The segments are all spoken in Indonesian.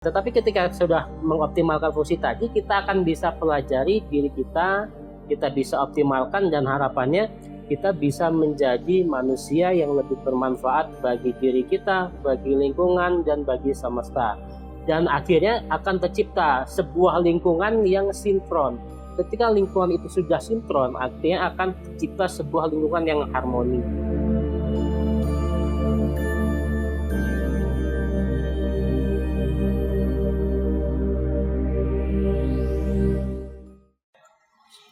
Tetapi ketika sudah mengoptimalkan fungsi tadi, kita akan bisa pelajari diri kita, kita bisa optimalkan dan harapannya kita bisa menjadi manusia yang lebih bermanfaat bagi diri kita, bagi lingkungan, dan bagi semesta. Dan akhirnya akan tercipta sebuah lingkungan yang sinkron. Ketika lingkungan itu sudah sinkron, artinya akan tercipta sebuah lingkungan yang harmoni.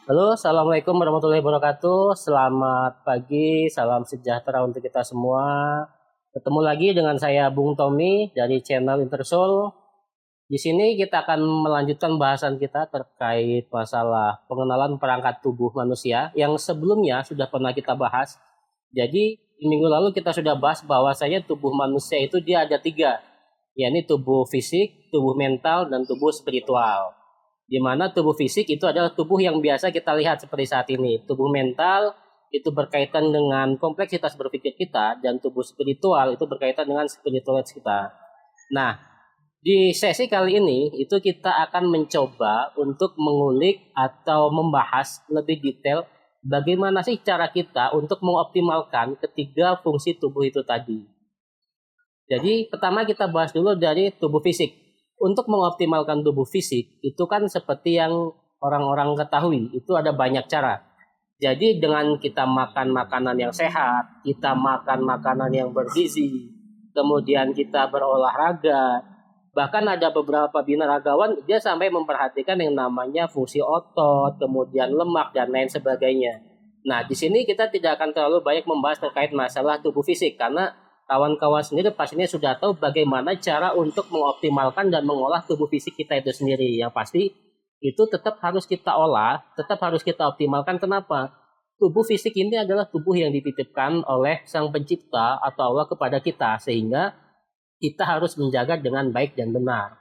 Halo, Assalamualaikum warahmatullahi wabarakatuh. Selamat pagi, salam sejahtera untuk kita semua. Ketemu lagi dengan saya Bung Tommy dari channel Intersoul. Di sini kita akan melanjutkan bahasan kita terkait masalah pengenalan perangkat tubuh manusia yang sebelumnya sudah pernah kita bahas. Jadi di minggu lalu kita sudah bahas bahwasanya tubuh manusia itu dia ada 3, yakni tubuh fisik, tubuh mental, dan tubuh spiritual. Di mana tubuh fisik itu adalah tubuh yang biasa kita lihat seperti saat ini. Tubuh mental itu berkaitan dengan kompleksitas berpikir kita, dan tubuh spiritual itu berkaitan dengan spiritualitas kita. Nah, di sesi kali ini itu kita akan mencoba untuk mengulik atau membahas lebih detail bagaimana sih cara kita untuk mengoptimalkan ketiga fungsi tubuh itu tadi. Jadi pertama kita bahas dulu dari tubuh fisik. Untuk mengoptimalkan tubuh fisik itu kan seperti yang orang-orang ketahui, itu ada banyak cara. Jadi dengan kita makan makanan yang sehat, kita makan makanan yang bergizi, kemudian kita berolahraga, bahkan ada beberapa binaragawan dia sampai memperhatikan yang namanya fungsi otot, kemudian lemak dan lain sebagainya. Nah, di sini kita tidak akan terlalu banyak membahas terkait masalah tubuh fisik karena kawan-kawan sendiri pastinya sudah tahu bagaimana cara untuk mengoptimalkan dan mengolah tubuh fisik kita itu sendiri. Yang pasti itu tetap harus kita olah, tetap harus kita optimalkan. Kenapa? Tubuh fisik ini adalah tubuh yang dititipkan oleh Sang Pencipta atau Allah kepada kita, sehingga kita harus menjaga dengan baik dan benar.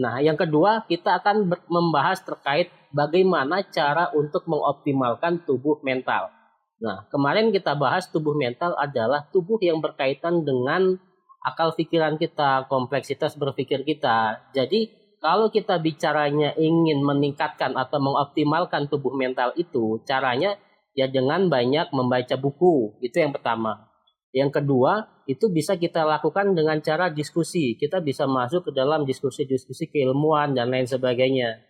Nah, yang kedua kita akan membahas terkait bagaimana cara untuk mengoptimalkan tubuh mental. Nah, kemarin kita bahas tubuh mental adalah tubuh yang berkaitan dengan akal pikiran kita, kompleksitas berpikir kita. Jadi, kalau kita bicaranya ingin meningkatkan atau mengoptimalkan tubuh mental itu, caranya ya dengan banyak membaca buku. Itu yang pertama. Yang kedua, itu bisa kita lakukan dengan cara diskusi. Kita bisa masuk ke dalam diskusi-diskusi keilmuan dan lain sebagainya.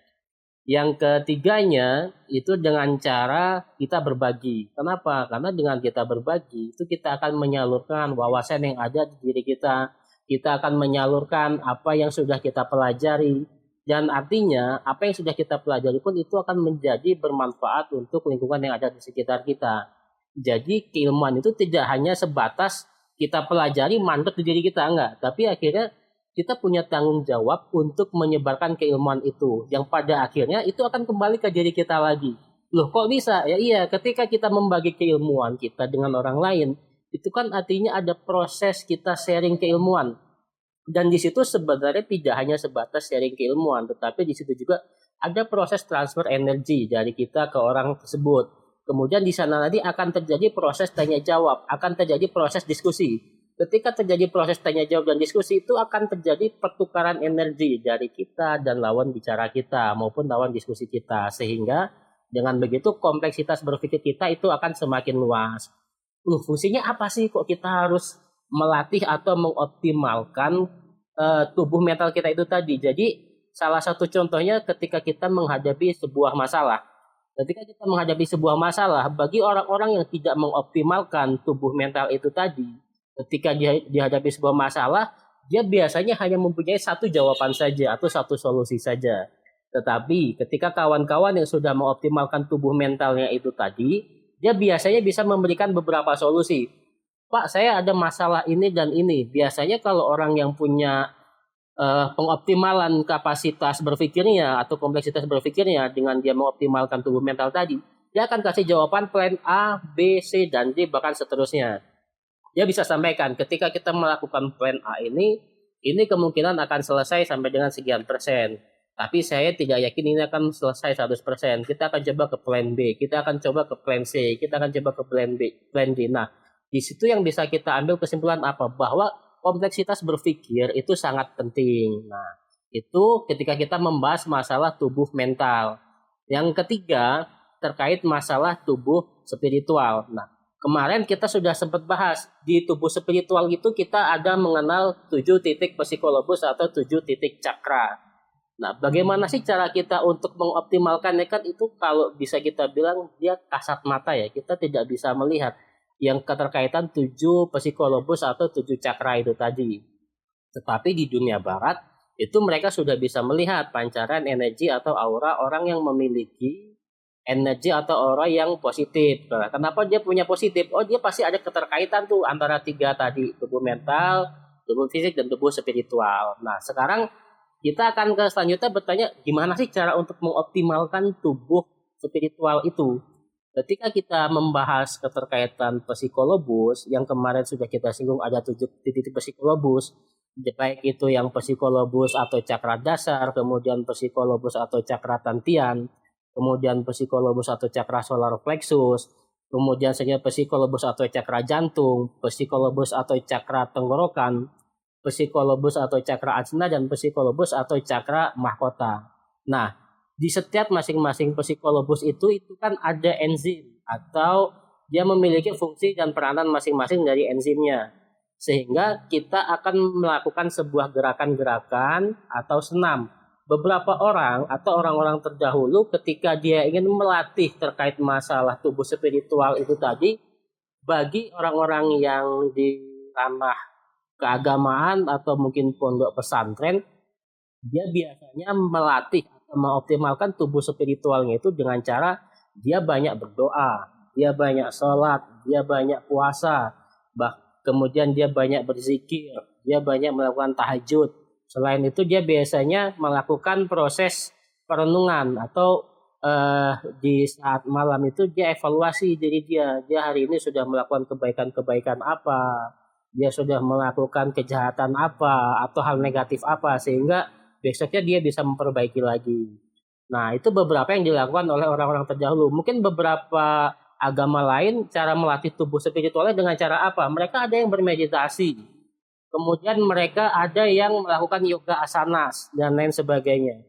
Yang ketiganya itu dengan cara kita berbagi. Kenapa? Karena dengan kita berbagi itu kita akan menyalurkan wawasan yang ada di diri kita. Kita akan menyalurkan apa yang sudah kita pelajari. Dan artinya apa yang sudah kita pelajari pun itu akan menjadi bermanfaat untuk lingkungan yang ada di sekitar kita. Jadi keilmuan itu tidak hanya sebatas kita pelajari mantap di diri kita, enggak. Tapi akhirnya kita punya tanggung jawab untuk menyebarkan keilmuan itu, yang pada akhirnya itu akan kembali ke diri kita lagi. Loh, kok bisa? Ya iya, ketika kita membagi keilmuan kita dengan orang lain, itu kan artinya ada proses kita sharing keilmuan. Dan di situ sebenarnya tidak hanya sebatas sharing keilmuan, tetapi di situ juga ada proses transfer energi dari kita ke orang tersebut. Kemudian di sana nanti akan terjadi proses tanya jawab, akan terjadi proses diskusi. Ketika terjadi proses tanya jawab dan diskusi, itu akan terjadi pertukaran energi dari kita dan lawan bicara kita maupun lawan diskusi kita, sehingga dengan begitu kompleksitas berpikir kita itu akan semakin luas. Fungsinya apa sih kok kita harus melatih atau mengoptimalkan tubuh mental kita itu tadi? Jadi salah satu contohnya ketika kita menghadapi sebuah masalah. Ketika kita menghadapi sebuah masalah, bagi orang-orang yang tidak mengoptimalkan tubuh mental itu tadi, ketika dia dihadapi sebuah masalah, dia biasanya hanya mempunyai satu jawaban saja atau satu solusi saja. Tetapi ketika kawan-kawan yang sudah mengoptimalkan tubuh mentalnya itu tadi, dia biasanya bisa memberikan beberapa solusi. Pak, saya ada masalah ini dan ini. Biasanya kalau orang yang punya pengoptimalan kapasitas berpikirnya atau kompleksitas berpikirnya dengan dia mengoptimalkan tubuh mental tadi, dia akan kasih jawaban plan A, B, C, dan D, bahkan seterusnya. Dia bisa sampaikan ketika kita melakukan plan A ini kemungkinan akan selesai sampai dengan sekian persen. Tapi saya tidak yakin ini akan selesai 100%. Kita akan coba ke plan B, kita akan coba ke plan C, kita akan coba ke plan B, plan D. Nah, di situ yang bisa kita ambil kesimpulan apa? Bahwa kompleksitas berpikir itu sangat penting. Nah, Itu ketika kita membahas masalah tubuh mental. Yang ketiga, terkait masalah tubuh spiritual. Nah, kemarin kita sudah sempat bahas di tubuh spiritual itu kita ada mengenal 7 titik psikologis atau 7 titik cakra. Nah, bagaimana sih cara kita untuk mengoptimalkannya? Kan itu kalau bisa kita bilang dia kasat mata ya, kita tidak bisa melihat yang keterkaitan 7 psikologis atau 7 cakra itu tadi. Tetapi di dunia barat itu mereka sudah bisa melihat pancaran energi atau aura orang yang memiliki energi atau aura yang positif. Nah, kenapa dia punya positif? Oh, dia pasti ada keterkaitan tuh antara 3 tadi, tubuh mental, tubuh fisik, dan tubuh spiritual. Nah, sekarang kita akan ke selanjutnya bertanya, gimana sih cara untuk mengoptimalkan tubuh spiritual itu? Ketika kita membahas keterkaitan psikologis, yang kemarin sudah kita singgung ada 7 titik psikologis, baik itu yang psikologis atau cakra dasar, kemudian psikologis atau cakra tantian, kemudian psikologis atau cakra solar plexus, kemudian saja psikologis atau cakra jantung, psikologis atau cakra tenggorokan, psikologis atau cakra ajna, dan psikologis atau cakra mahkota. Nah, di setiap masing-masing psikologis itu kan ada enzim atau dia memiliki fungsi dan peranan masing-masing dari enzimnya. Sehingga kita akan melakukan sebuah gerakan-gerakan atau senam. Beberapa orang atau orang-orang terdahulu ketika dia ingin melatih terkait masalah tubuh spiritual itu tadi, bagi orang-orang yang di ranah keagamaan atau mungkin pondok pesantren, dia biasanya melatih atau mengoptimalkan tubuh spiritualnya itu dengan cara dia banyak berdoa, dia banyak sholat, dia banyak puasa, kemudian dia banyak berzikir, dia banyak melakukan tahajud. Selain itu dia biasanya melakukan proses perenungan atau di saat malam itu dia evaluasi diri dia hari ini sudah melakukan kebaikan-kebaikan apa, dia sudah melakukan kejahatan apa atau hal negatif apa, sehingga besoknya dia bisa memperbaiki lagi. Nah, itu beberapa yang dilakukan oleh orang-orang terdahulu. Mungkin beberapa agama lain cara melatih tubuh spiritualnya dengan cara apa? Mereka ada yang bermeditasi, kemudian mereka ada yang melakukan yoga asanas dan lain sebagainya.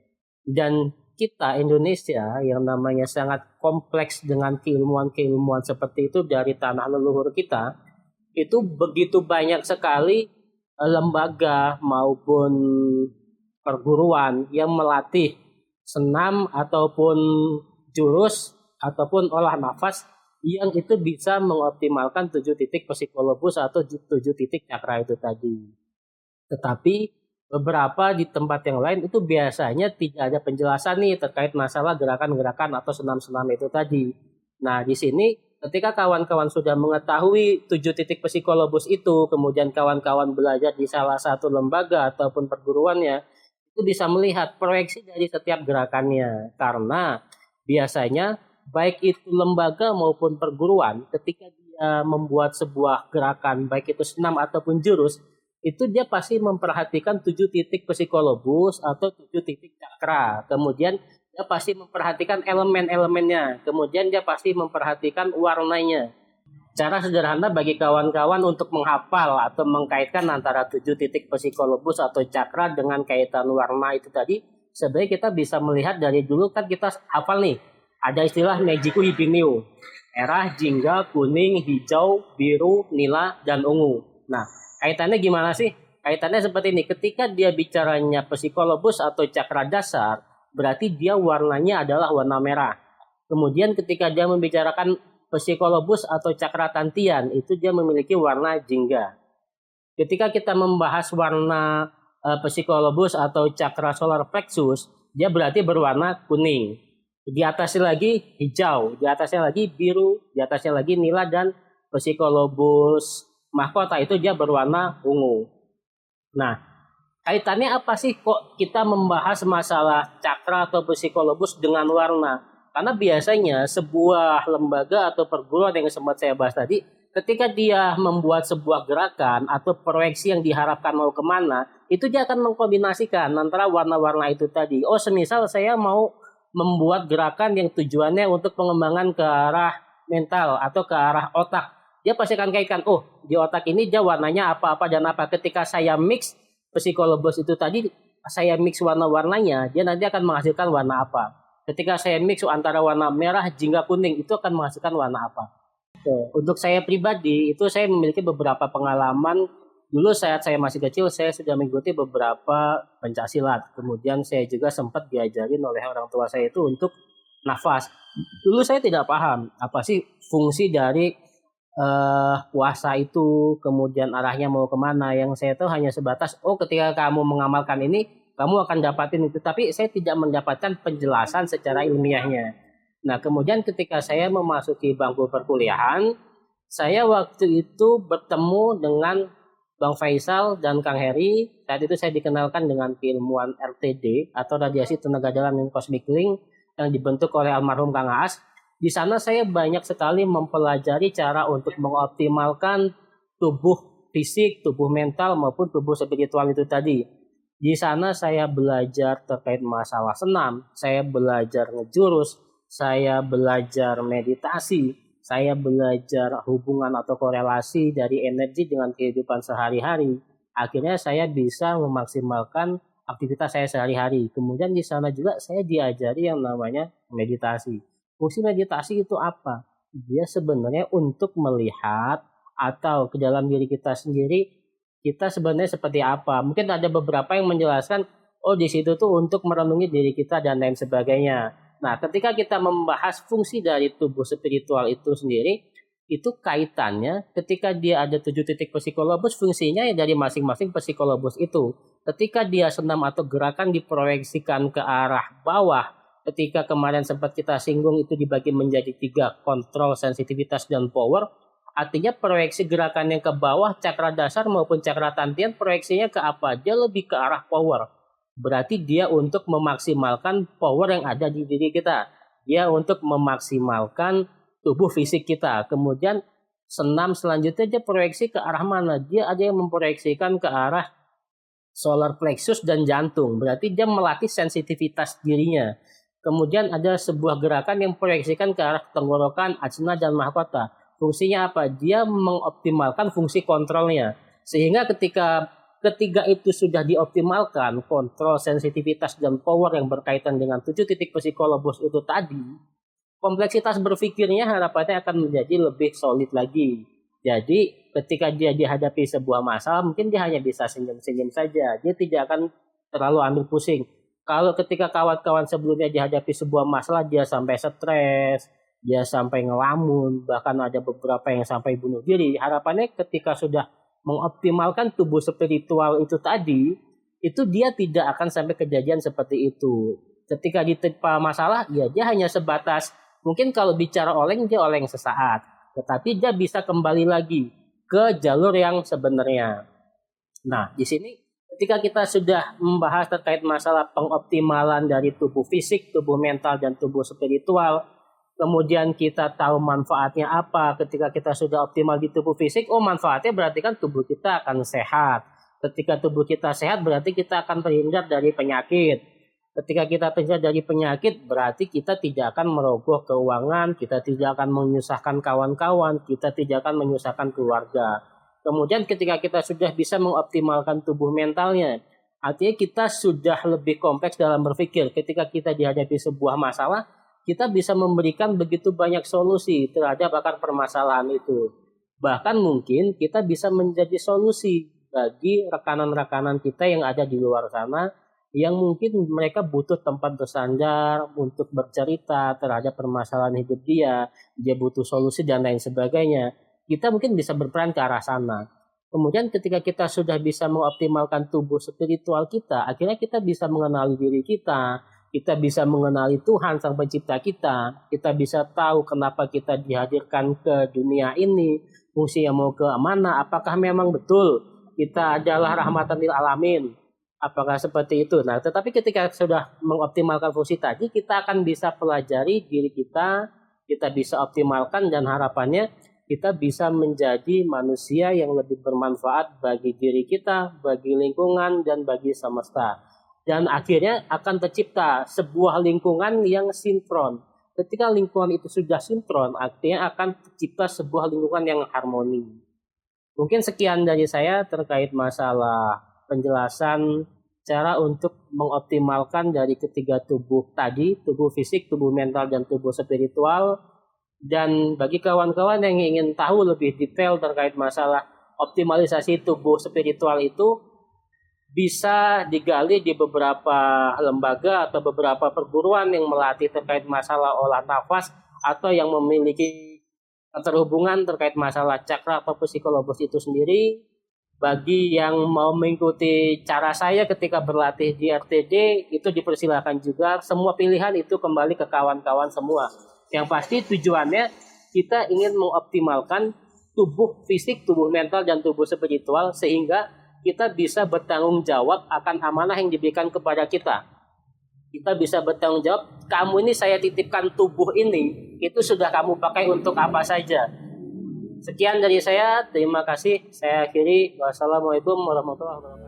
Dan kita Indonesia yang namanya sangat kompleks dengan keilmuan-keilmuan seperti itu dari tanah leluhur kita, itu begitu banyak sekali lembaga maupun perguruan yang melatih senam ataupun jurus ataupun olah nafas yang itu bisa mengoptimalkan 7 titik psikologis atau 7 titik cakra itu tadi. Tetapi beberapa di tempat yang lain itu biasanya tidak ada penjelasan nih terkait masalah gerakan-gerakan atau senam-senam itu tadi. Nah, di sini ketika kawan-kawan sudah mengetahui 7 titik psikologis itu, kemudian kawan-kawan belajar di salah satu lembaga ataupun perguruannya, itu bisa melihat proyeksi dari setiap gerakannya. Karena biasanya baik itu lembaga maupun perguruan, ketika dia membuat sebuah gerakan, baik itu senam ataupun jurus, itu dia pasti memperhatikan 7 titik psikologis atau 7 titik cakra. Kemudian dia pasti memperhatikan elemen-elemennya, kemudian dia pasti memperhatikan warnanya. Cara sederhana bagi kawan-kawan untuk menghafal atau mengkaitkan antara 7 titik psikologis atau cakra dengan kaitan warna itu tadi, sebenarnya kita bisa melihat dari dulu kan kita hafal nih, ada istilah Mejiku Hibiniu, merah, jingga, kuning, hijau, biru, nila, dan ungu. Nah, kaitannya gimana sih? Kaitannya seperti ini, ketika dia bicaranya psikologis atau cakra dasar, berarti dia warnanya adalah warna merah. Kemudian ketika dia membicarakan psikologis atau cakra tantian, itu dia memiliki warna jingga. Ketika kita membahas warna psikologis atau cakra solar plexus, dia berarti berwarna kuning. Di atasnya lagi hijau, di atasnya lagi biru, di atasnya lagi nila, dan psikologis mahkota itu dia berwarna ungu. Nah, kaitannya apa sih kok kita membahas masalah cakra atau psikologis dengan warna? Karena biasanya sebuah lembaga atau perguruan yang sempat saya bahas tadi, ketika dia membuat sebuah gerakan atau proyeksi yang diharapkan mau kemana, itu dia akan mengkombinasikan antara warna-warna itu tadi. Oh, semisal saya mau membuat gerakan yang tujuannya untuk pengembangan ke arah mental atau ke arah otak. Dia pasti akan kaitkan, oh di otak ini dia warnanya apa-apa dan apa. Ketika saya mix psikologis itu tadi saya mix warna-warnanya, dia nanti akan menghasilkan warna apa. Ketika saya mix antara warna merah, jingga, kuning, itu akan menghasilkan warna apa. Untuk saya pribadi, itu saya memiliki beberapa pengalaman. Dulu saat saya masih kecil, saya sudah mengikuti beberapa pencaksilat. Kemudian saya juga sempat diajarin oleh orang tua saya itu untuk nafas. Dulu saya tidak paham apa sih fungsi dari puasa itu, kemudian arahnya mau kemana. Yang saya tahu hanya sebatas, oh ketika kamu mengamalkan ini, kamu akan dapatin itu. Tapi saya tidak mendapatkan penjelasan secara ilmiahnya. Nah, kemudian ketika saya memasuki bangku perkuliahan, saya waktu itu bertemu dengan Bang Faisal dan Kang Heri. Saat itu saya dikenalkan dengan keilmuan RTD atau radiasi tenaga dalam dan cosmic link yang dibentuk oleh almarhum Kang Aas. Di sana saya banyak sekali mempelajari cara untuk mengoptimalkan tubuh fisik, tubuh mental maupun tubuh spiritual itu tadi. Di sana saya belajar terkait masalah senam, saya belajar ngejurus, saya belajar meditasi, saya belajar hubungan atau korelasi dari energi dengan kehidupan sehari-hari. Akhirnya saya bisa memaksimalkan aktivitas saya sehari-hari. Kemudian di sana juga saya diajari yang namanya meditasi. Fungsi meditasi itu apa? Dia sebenarnya untuk melihat atau ke dalam diri kita sendiri, kita sebenarnya seperti apa. Mungkin ada beberapa yang menjelaskan, oh di situ tuh untuk merenungi diri kita dan lain sebagainya. Nah, ketika kita membahas fungsi dari tubuh spiritual itu sendiri, itu kaitannya ketika dia ada 7 titik psikolobus, fungsinya ya dari masing-masing psikolobus itu. Ketika dia senam atau gerakan diproyeksikan ke arah bawah, ketika kemarin sempat kita singgung itu dibagi menjadi 3, kontrol, sensitivitas, dan power. Artinya proyeksi gerakan yang ke bawah, cakra dasar maupun cakra tantian, proyeksinya ke apa? Dia lebih ke arah power. Berarti dia untuk memaksimalkan power yang ada di diri kita. Dia untuk memaksimalkan tubuh fisik kita. Kemudian senam selanjutnya dia proyeksi ke arah mana? Dia ada yang memproyeksikan ke arah solar plexus dan jantung. Berarti dia melatih sensitivitas dirinya. Kemudian ada sebuah gerakan yang proyeksikan ke arah tenggorokan, ajna, dan mahkota. Fungsinya apa? Dia mengoptimalkan fungsi kontrolnya. Sehingga ketika ketiga itu sudah dioptimalkan, kontrol, sensitivitas, dan power yang berkaitan dengan 7 titik psikologis itu tadi, kompleksitas berpikirnya harapannya akan menjadi lebih solid lagi. Jadi ketika dia dihadapi sebuah masalah, mungkin dia hanya bisa senyum-senyum saja. Dia tidak akan terlalu ambil pusing. Kalau ketika kawan-kawan sebelumnya dihadapi sebuah masalah, dia sampai stres, dia sampai ngelamun, bahkan ada beberapa yang sampai bunuh diri. Harapannya ketika sudah mengoptimalkan tubuh spiritual itu tadi, itu dia tidak akan sampai kejadian seperti itu. Ketika ditimpa masalah, ya dia hanya sebatas, mungkin kalau bicara oleng, dia oleng sesaat. Tetapi dia bisa kembali lagi ke jalur yang sebenarnya. Nah, di sini ketika kita sudah membahas terkait masalah pengoptimalan dari tubuh fisik, tubuh mental, dan tubuh spiritual, kemudian kita tahu manfaatnya apa ketika kita sudah optimal di tubuh fisik. Oh, manfaatnya berarti kan tubuh kita akan sehat. Ketika tubuh kita sehat berarti kita akan terhindar dari penyakit. Ketika kita terhindar dari penyakit berarti kita tidak akan merogoh keuangan, kita tidak akan menyusahkan kawan-kawan, kita tidak akan menyusahkan keluarga. Kemudian ketika kita sudah bisa mengoptimalkan tubuh mentalnya, artinya kita sudah lebih kompleks dalam berpikir. Ketika kita dihadapi sebuah masalah, kita bisa memberikan begitu banyak solusi terhadap akar permasalahan itu. Bahkan mungkin kita bisa menjadi solusi bagi rekanan-rekanan kita yang ada di luar sana, yang mungkin mereka butuh tempat bersandar untuk bercerita terhadap permasalahan hidup dia butuh solusi dan lain sebagainya. Kita mungkin bisa berperan ke arah sana. Kemudian ketika kita sudah bisa mengoptimalkan tubuh spiritual kita, akhirnya kita bisa mengenali diri kita bisa mengenali Tuhan Sang Pencipta kita bisa tahu kenapa kita dihadirkan ke dunia ini, fungsinya mau ke mana, apakah memang betul kita adalah rahmatan lil alamin, apakah seperti itu. Nah, tetapi ketika sudah mengoptimalkan fungsi tadi, kita akan bisa pelajari diri kita bisa optimalkan dan harapannya kita bisa menjadi manusia yang lebih bermanfaat bagi diri kita, bagi lingkungan, dan bagi semesta. Dan akhirnya akan tercipta sebuah lingkungan yang sinkron. Ketika lingkungan itu sudah sinkron, artinya akan tercipta sebuah lingkungan yang harmoni. Mungkin sekian dari saya terkait masalah penjelasan cara untuk mengoptimalkan dari ketiga tubuh tadi, tubuh fisik, tubuh mental, dan tubuh spiritual. Dan bagi kawan-kawan yang ingin tahu lebih detail terkait masalah optimalisasi tubuh spiritual itu, bisa digali di beberapa lembaga atau beberapa perguruan yang melatih terkait masalah olah nafas atau yang memiliki keterhubungan terkait masalah cakra atau psikologis itu sendiri. Bagi yang mau mengikuti cara saya ketika berlatih di RTD, itu dipersilakan juga. Semua pilihan itu kembali ke kawan-kawan semua. Yang pasti tujuannya kita ingin mengoptimalkan tubuh fisik, tubuh mental, dan tubuh spiritual sehingga kita bisa bertanggung jawab akan amanah yang diberikan kepada kita. Kita bisa bertanggung jawab, kamu ini saya titipkan tubuh ini, itu sudah kamu pakai untuk apa saja. Sekian dari saya, terima kasih. Saya akhiri. Wassalamualaikum warahmatullahi wabarakatuh.